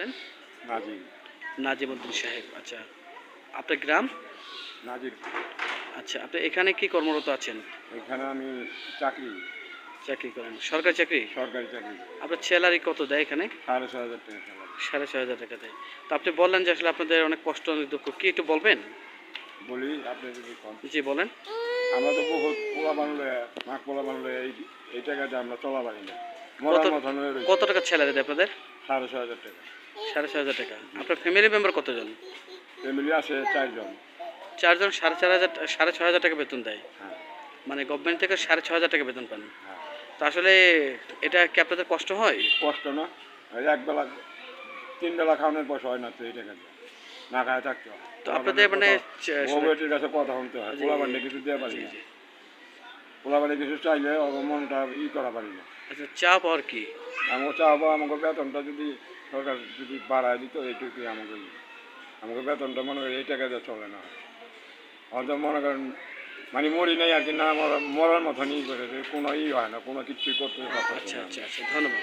বলেন। নাজির। নাজিমউদ্দিন সাহেব, আচ্ছা। আপনার গ্রাম? নাজির। আচ্ছা, আপনি এখানে কি কর্মরত আছেন? এখানে আমি চাকরি। চাকরি করেন? সরকারি চাকরি? সরকারি চাকরি। আপনার স্যালারি কত দেয় এখানে? ৬,৫০০ টাকা স্যালারি। ৬,৫০০ টাকা দেয়। তো আপনি বললেন যে আসলে আপনাদের অনেক কষ্ট, অনেক দুঃখ। কি একটু বলবেন? বলি আপনি যদি কন। জি বলেন। আমরা তো বহুত পোলাপান লইয়া মাঘ পোলাপান লইয়া এই টাকাতে আমরা চলা পারি না। কত মরার মতন হয়ে রয়েছে। কত টাকা স্যালারি দেয় আপনাদের? ৬,৫০০ টাকা। ৬,৫০০ টাকা। আপনার ফ্যামিলি মেম্বার কতজন? ফ্যামিলি আছে ৪ জন। ৪ জন ৬,৫০০ টাকা বেতন দেয়। হ্যাঁ, মানে গভর্নমেন্ট থেকে ৬,৫০০ টাকা বেতন পান। হ্যাঁ। তো আসলে এটা কি আপনাদের কষ্ট হয়? কষ্ট না। এই একবেলা ৩ বেলা খাওয়ানোর পয়সা হয় না তো এই টাকা দিয়ে। না খায় থাকতে হয়। তো আপনাদের মানে বউ-বেটির কাছে কথা শুনতে হয়। জি, পোলাপানকে কিছু দেয়া পারি জি, না। জি। পোলাপানে কিছু চাইলে ওর মনটা করা পারি না। আচ্ছা, চা পাওয়ার কি? আমাকে চাবো আমাকে বেতনটা যদি সরকার যদি বাড়ায় দিত এইটুকুই আমাকে বেতনটা মনে করি এই টাকা দিয়ে চলে না। হয়তো মনে করেন মানে মরি নাই আর কি না মরার মতনই করে কোনো হয় না, কোনো কিছুই করতে পারতেছি আচ্ছা, না। আচ্ছা, আচ্ছা। ধন্যবাদ।